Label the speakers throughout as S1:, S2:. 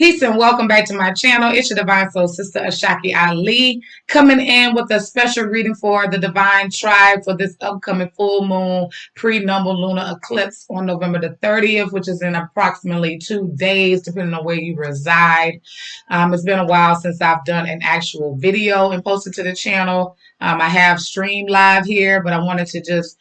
S1: Peace and welcome back to my channel. It's your Divine Soul Sister Ashaki Ali coming in with a special reading for the Divine Tribe for this upcoming full moon pre-number lunar eclipse on November the 30th, which is in approximately 2 days, depending on where you reside. It's been a while since I've done an actual video and posted to the channel. I have streamed live here, but I wanted to just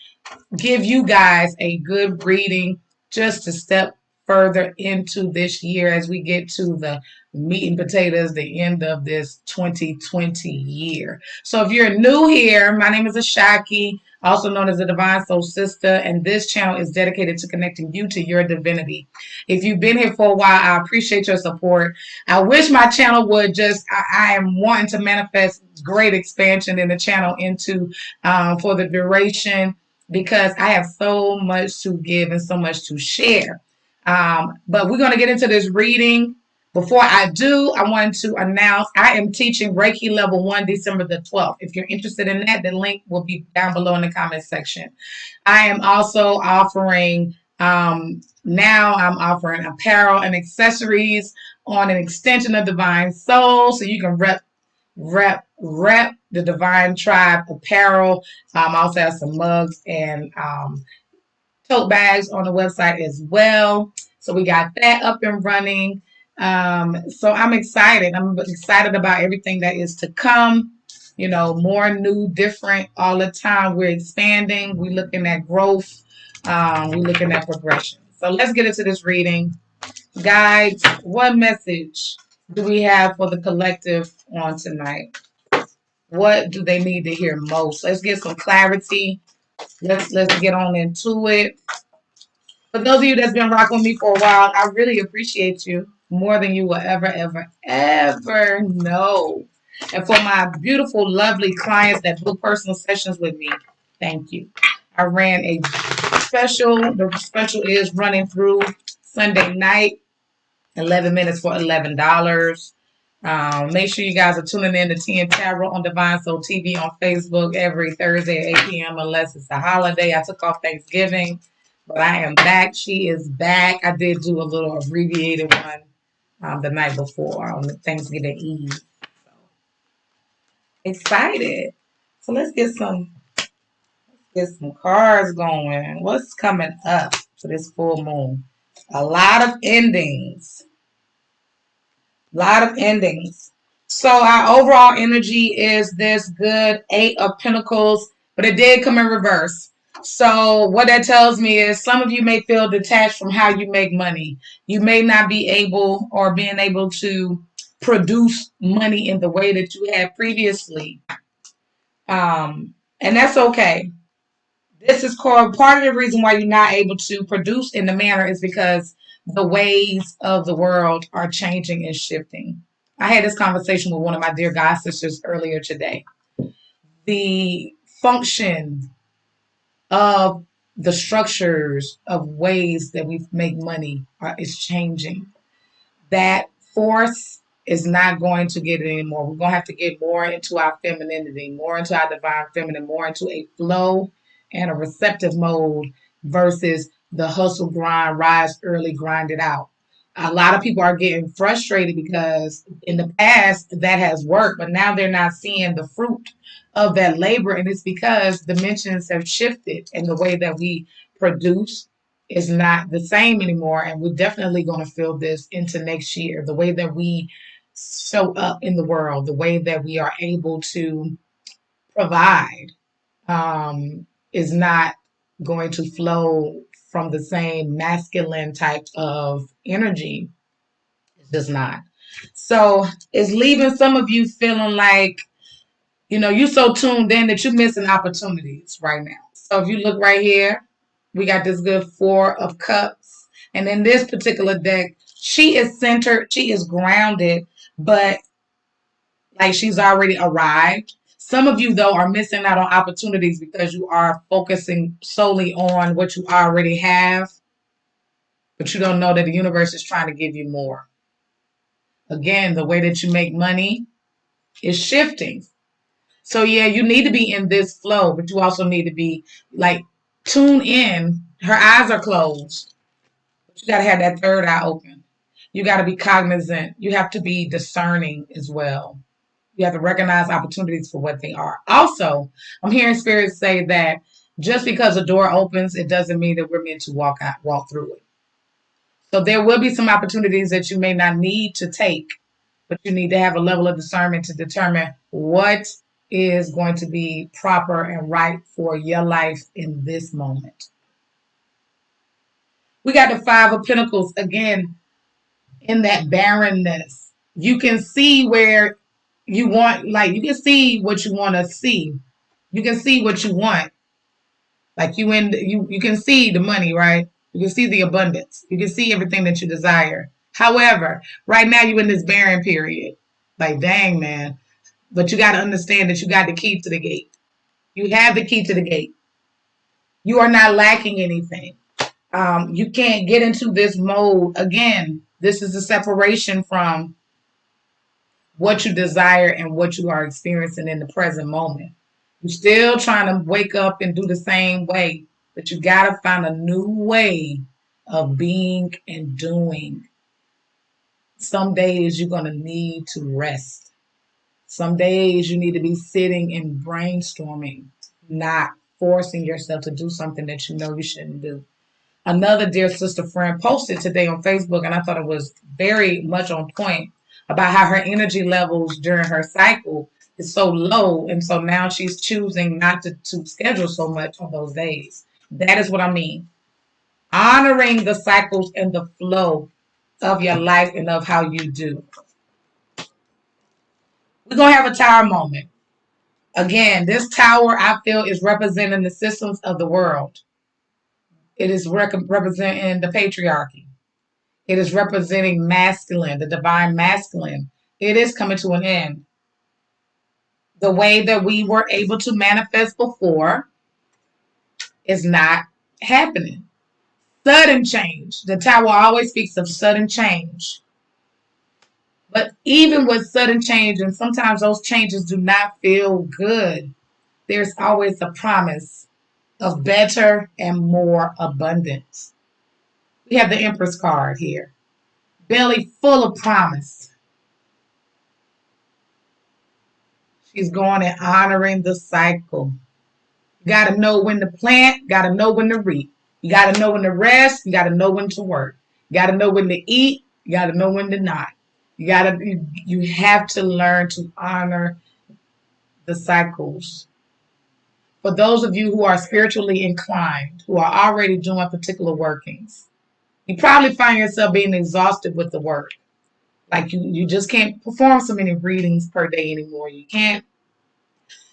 S1: give you guys a good reading just to step further into this year as we get to the meat and potatoes, the end of this 2020 year. So if you're new here, my name is Ashaki, also known as the Divine Soul Sister, and this channel is dedicated to connecting you to your divinity. If you've been here for a while, I appreciate your support. I wish my channel would I am wanting to manifest great expansion in the channel into for the duration, because I have so much to give and so much to share. But we're going to get into this reading. Before I do, I wanted to announce I am teaching Reiki Level 1 December the 12th. If you're interested in that, the link will be down below in the comment section. I am also offering, now I'm offering apparel and accessories on an extension of Divine Soul, so you can rep the Divine Tribe apparel. I also have some mugs and tote bags on the website as well. So we got that up and running. So I'm excited. I'm excited about everything that is to come. You know, more new, different all the time. We're expanding. We're looking at growth. We're looking at progression. So let's get into this reading. Guides, what message do we have for the collective on tonight? What do they need to hear most? Let's get some clarity. Let's get on into it. For those of you that's been rocking with me for a while, I really appreciate you more than you will ever know. And for my beautiful, lovely clients that book personal sessions with me, thank you. I ran a special. The special is running through Sunday night, 11 minutes for $11. Make sure you guys are tuning in to T and Tarot on Divine Soul TV on Facebook every Thursday at 8 p.m. unless it's a holiday. I took off Thanksgiving, but I am back. She is back. I did do a little abbreviated one the night before on Thanksgiving Eve. So excited. So let's get some cards going. What's coming up for this full moon? A lot of endings. So our overall energy is this good 8 of Pentacles, but it did come in reverse. So what that tells me is some of you may feel detached from how you make money. You may not be able or being able to produce money in the way that you had previously. And that's okay. This is part of the reason why you're not able to produce in the manner is because the ways of the world are changing and shifting. I had this conversation with one of my dear God sisters earlier today. The function of the structures of ways that we make money is changing. That force is not going to get it anymore. We're going to have to get more into our femininity, more into our divine feminine, more into a flow and a receptive mode versus the hustle, grind, rise early, grind it out. A lot of people are getting frustrated because in the past that has worked, but now they're not seeing the fruit of that labor. And it's because dimensions have shifted and the way that we produce is not the same anymore. And we're definitely going to feel this into next year. The way that we show up in the world, the way that we are able to provide is not going to flow from the same masculine type of energy. It's just not. So it's leaving some of you feeling like, you know, you're so tuned in that you're missing opportunities right now. So if you look right here, we got this good 4 of Cups. And in this particular deck, she is centered, she is grounded, but like she's already arrived. Some of you, though, are missing out on opportunities because you are focusing solely on what you already have, but you don't know that the universe is trying to give you more. Again, the way that you make money is shifting. So, yeah, you need to be in this flow, but you also need to be, like, tune in. Her eyes are closed. But you got to have that third eye open. You got to be cognizant. You have to be discerning as well. You have to recognize opportunities for what they are. Also, I'm hearing spirits say that just because a door opens, it doesn't mean that we're meant to walk through it. So there will be some opportunities that you may not need to take, but you need to have a level of discernment to determine what is going to be proper and right for your life in this moment. We got the Five of Pentacles again in that barrenness. You can see where you want, like, you can see what you want to see. You can see what you want. Like you can see the money, right? You can see the abundance. You can see everything that you desire. However, right now you're in this barren period. Like, dang, man. But you got to understand that you got the key to the gate. You have the key to the gate. You are not lacking anything. You can't get into this mode again. This is a separation from what you desire and what you are experiencing in the present moment. You're still trying to wake up and do the same way, but you got to find a new way of being and doing. Some days you're going to need to rest. Some days you need to be sitting and brainstorming, not forcing yourself to do something that you know you shouldn't do. Another dear sister friend posted today on Facebook, and I thought it was very much on point about how her energy levels during her cycle is so low. And so now she's choosing not to schedule so much on those days. That is what I mean. Honoring the cycles and the flow of your life and of how you do. We're going to have a tower moment. Again, this tower I feel is representing the systems of the world. It is representing the patriarchy. It is representing masculine, the divine masculine. It is coming to an end. The way that we were able to manifest before is not happening. Sudden change. The tower always speaks of sudden change. But even with sudden change, and sometimes those changes do not feel good, there's always a promise of better and more abundance. We have the Empress card here. Belly full of promise. She's going and honoring the cycle. You got to know when to plant, got to know when to reap. You got to know when to rest, you got to know when to work. You got to know when to eat, you got to know when to not. You have to learn to honor the cycles. For those of you who are spiritually inclined, who are already doing particular workings, you probably find yourself being exhausted with the work. Like you just can't perform so many readings per day anymore. You can't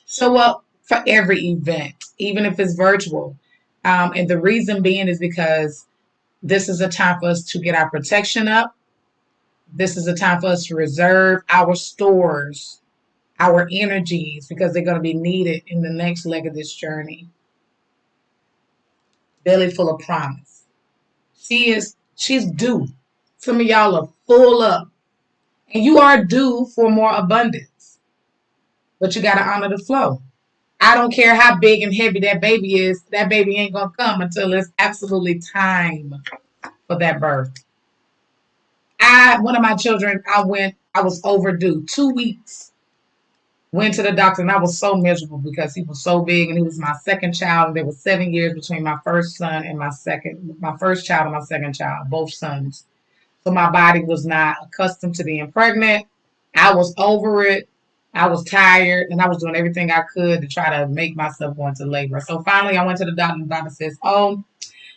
S1: show up for every event, even if it's virtual. And the reason being is because this is a time for us to get our protection up. This is a time for us to reserve our stores, our energies, because they're going to be needed in the next leg of this journey. Belly full of promise. She's due. Some of y'all are full up. And you are due for more abundance. But you got to honor the flow. I don't care how big and heavy that baby is. That baby ain't going to come until it's absolutely time for that birth. One of my children, I was overdue 2 weeks. Went to the doctor and I was so miserable because he was so big and he was my second child. And there was 7 years between my first son and my first child and my second child, both sons. So my body was not accustomed to being pregnant. I was over it. I was tired and I was doing everything I could to try to make myself go into labor. So finally I went to the doctor and the doctor says, "Oh,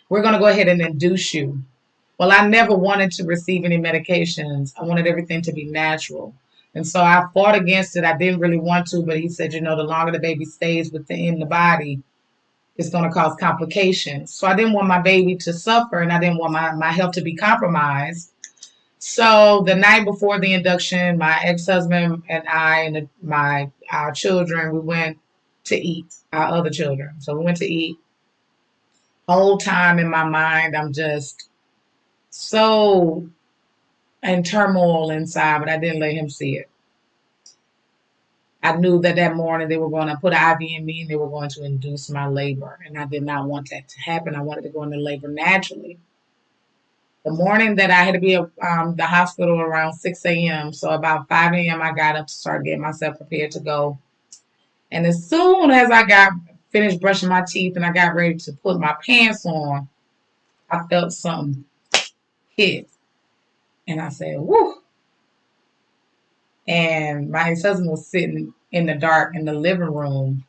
S1: we're going to go ahead and induce you." Well, I never wanted to receive any medications. I wanted everything to be natural. And so I fought against it. I didn't really want to, but he said, the longer the baby stays within the body, it's going to cause complications. So I didn't want my baby to suffer and I didn't want my health to be compromised. So the night before the induction, my ex-husband and I and our children, we went to eat, our other children. So we went to eat. Whole time in my mind, I'm just so in turmoil inside, but I didn't let him see it. I knew that morning they were going to put an IV in me and they were going to induce my labor. And I did not want that to happen. I wanted to go into labor naturally. The morning that I had to be at the hospital around 6 a.m. So about 5 a.m. I got up to start getting myself prepared to go. And as soon as I got finished brushing my teeth and I got ready to put my pants on, I felt something hit. And I said, whoo. And my ex-husband was sitting in the dark in the living room.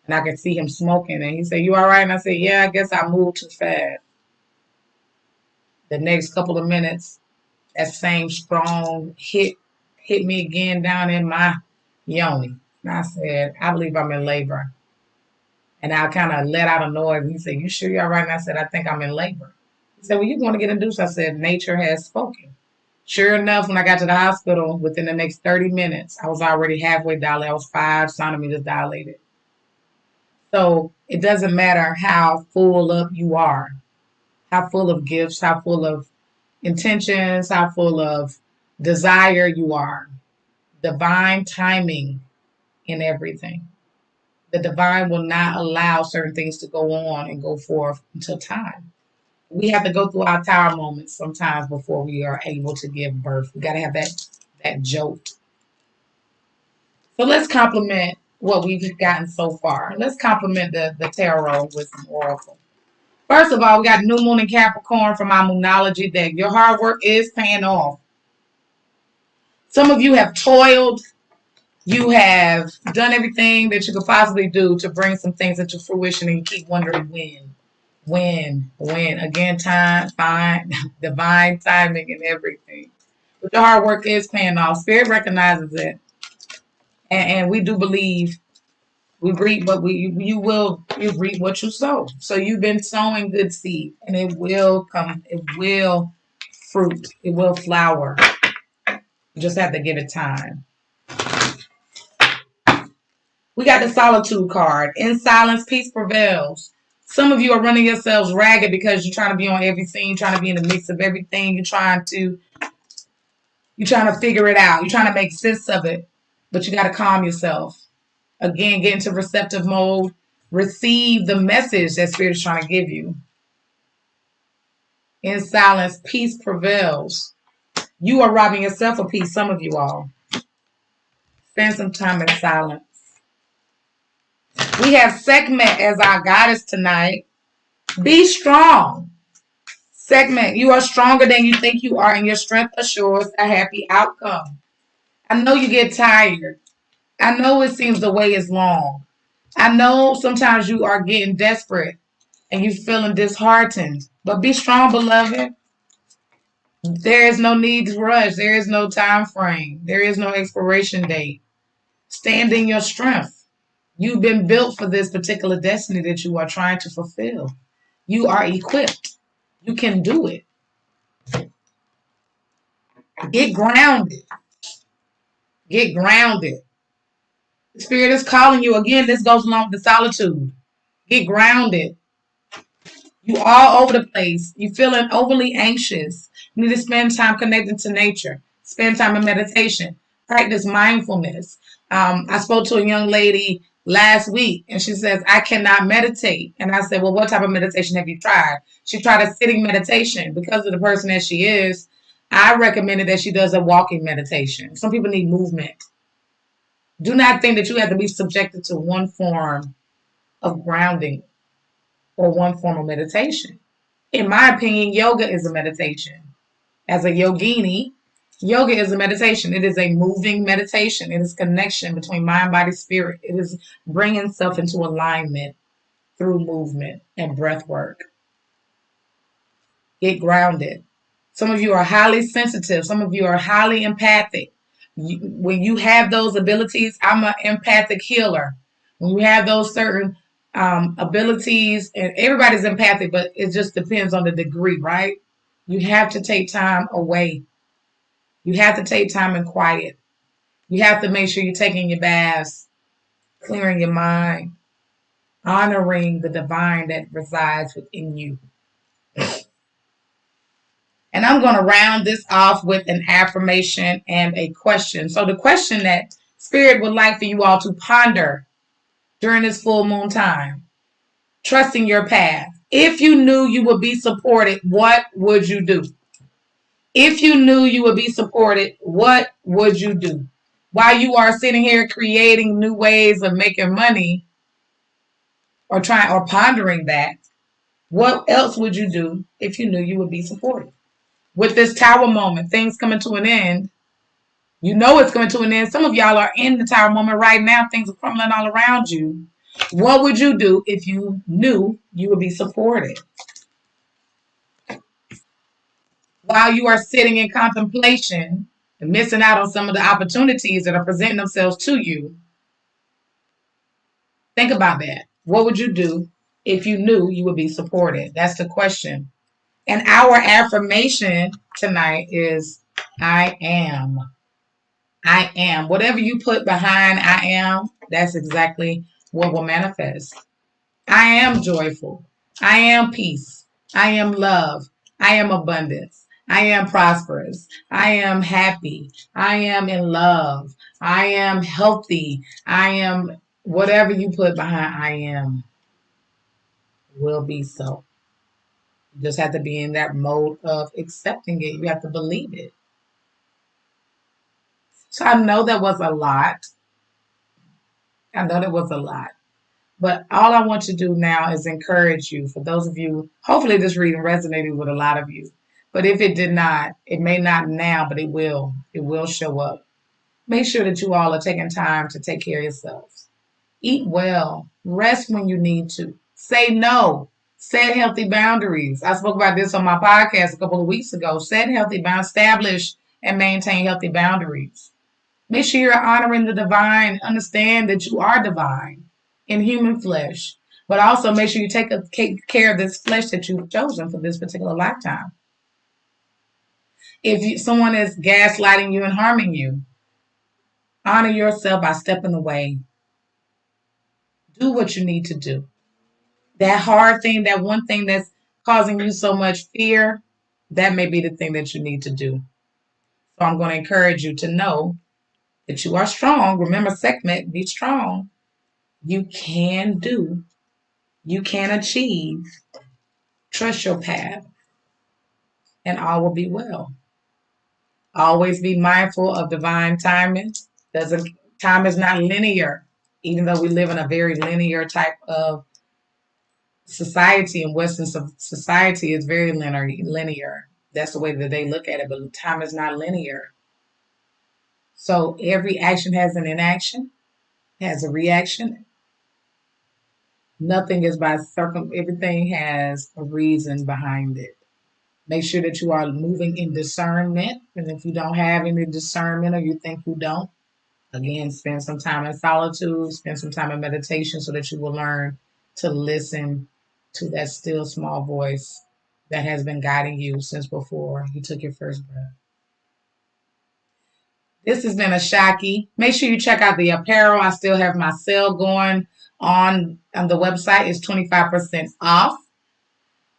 S1: And I could see him smoking. And he said, you all right? And I said, yeah, I guess I moved too fast. The next couple of minutes, that same strong hit me again down in my yoni. And I said, I believe I'm in labor. And I kind of let out a noise. And he said, you sure you're all right? And I said, I think I'm in labor. He said, well, you're going to get induced. I said, nature has spoken. Sure enough, when I got to the hospital, within the next 30 minutes, I was already halfway dilated. I was 5 centimeters dilated. So it doesn't matter how full up you are, how full of gifts, how full of intentions, how full of desire you are. Divine timing in everything. The divine will not allow certain things to go on and go forth until time. We have to go through our tower moments sometimes before we are able to give birth. We got to have that jolt. So let's compliment what we've gotten so far. Let's compliment the tarot with some oracle. First of all, we got new moon in Capricorn from our Moonology deck. Your hard work is paying off. Some of you have toiled. You have done everything that you could possibly do to bring some things into fruition, and you keep wondering when. Again, time, fine, divine timing and everything. But your hard work is paying off. Spirit recognizes it. And we do believe we reap what you reap what you sow. So you've been sowing good seed, and it will come, it will fruit, it will flower. You just have to give it time. We got the solitude card. In silence, peace prevails. Some of you are running yourselves ragged because you're trying to be on every scene, trying to be in the mix of everything. You're trying to figure it out. You're trying to make sense of it, but you got to calm yourself. Again, get into receptive mode. Receive the message that Spirit is trying to give you. In silence, peace prevails. You are robbing yourself of peace, some of you all. Spend some time in silence. We have Sekhmet as our goddess tonight. Be strong. Sekhmet, you are stronger than you think you are, and your strength assures a happy outcome. I know you get tired. I know it seems the way is long. I know sometimes you are getting desperate and you're feeling disheartened. But be strong, beloved. There is no need to rush. There is no time frame. There is no expiration date. Stand in your strength. You've been built for this particular destiny that you are trying to fulfill. You are equipped. You can do it. Get grounded. Get grounded. The Spirit is calling you. Again, this goes along with the solitude. Get grounded. You all over the place. You feeling overly anxious. You need to spend time connecting to nature. Spend time in meditation. Practice mindfulness. I spoke to a young lady last week, and she says, I cannot meditate. And I said, well, what type of meditation have you tried? She tried a sitting meditation. Because of the person that she is, I recommended that she does a walking meditation. Some people need movement. Do not think that you have to be subjected to one form of grounding or one form of meditation. In my opinion, yoga is a meditation. As a yogini, yoga is a meditation. It is a moving meditation. It is connection between mind, body, spirit. It is bringing self into alignment through movement and breath work. Get grounded. Some of you are highly sensitive. Some of you are highly empathic. When you have those abilities, I'm an empathic healer. When you have those certain abilities, and everybody's empathic, but it just depends on the degree, right? You have to take time away. You have to take time in quiet. You have to make sure you're taking your baths, clearing your mind, honoring the divine that resides within you. And I'm going to round this off with an affirmation and a question. So the question that Spirit would like for you all to ponder during this full moon time: trusting your path. If you knew you would be supported, what would you do? If you knew you would be supported, what would you do? While you are sitting here creating new ways of making money or trying or pondering that, what else would you do if you knew you would be supported? With this tower moment, things coming to an end, you know it's coming to an end. Some of y'all are in the tower moment right now. Things are crumbling all around you. What would you do if you knew you would be supported? While you are sitting in contemplation and missing out on some of the opportunities that are presenting themselves to you, think about that. What would you do if you knew you would be supported? That's the question. And our affirmation tonight is I am. I am. Whatever you put behind I am, that's exactly what will manifest. I am joyful. I am peace. I am love. I am abundance. I am prosperous. I am happy. I am in love. I am healthy. I am whatever you put behind I am will be so. You just have to be in that mode of accepting it. You have to believe it. So I know that was a lot. I know that was a lot. But all I want to do now is encourage you. For those of you, hopefully this reading resonated with a lot of you. But if it did not, it may not now, but it will. It will show up. Make sure that you all are taking time to take care of yourselves. Eat well. Rest when you need to. Say no. Set healthy boundaries. I spoke about this on my podcast a couple of weeks ago. Set healthy boundaries. Establish and maintain healthy boundaries. Make sure you're honoring the divine. Understand that you are divine in human flesh. But also make sure you take care of this flesh that you've chosen for this particular lifetime. If someone is gaslighting you and harming you, honor yourself by stepping away. Do what you need to do. That hard thing, that one thing that's causing you so much fear, that may be the thing that you need to do. So I'm going to encourage you to know that you are strong. Remember, segment, be strong. You can do. You can achieve. Trust your path, and all will be well. Always be mindful of divine timing. Doesn't Time is not linear, even though we live in a very linear type of society. In Western society, is very linear. That's the way that they look at it. But time is not linear. So every action has an inaction, has a reaction. Nothing is by Everything has a reason behind it. Make sure that you are moving in discernment. And if you don't have any discernment or you think you don't, again, spend some time in solitude, spend some time in meditation so that you will learn to listen to that still small voice that has been guiding you since before you took your first breath. This has been Ashaki. Make sure you check out the apparel. I still have my sale going on the website. It's 25% off.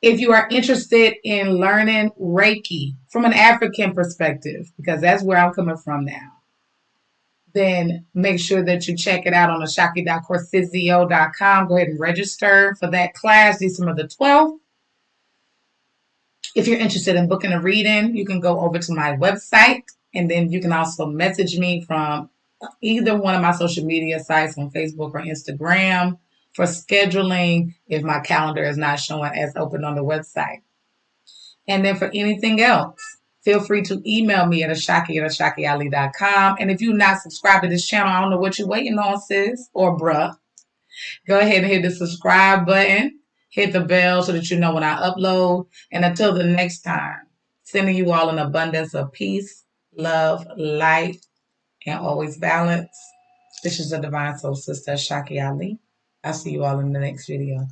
S1: If you are interested in learning Reiki from an African perspective, because that's where I'm coming from now, then make sure that you check it out on ashaki.corsizio.com. Go ahead and register for that class December the 12th. If you're interested in booking a reading, you can go over to my website, and then you can also message me from either one of my social media sites on Facebook or Instagram for scheduling if my calendar is not showing as open on the website. And then for anything else, feel free to email me at ashaki@ashakiali.com. And if you're not subscribed to this channel, I don't know what you're waiting on, sis or bruh. Go ahead and hit the subscribe button. Hit the bell so that you know when I upload. And until the next time, sending you all an abundance of peace, love, light, and always balance. This is the Divine Soul Sister, Ashaki Ali. I'll see you all in the next video.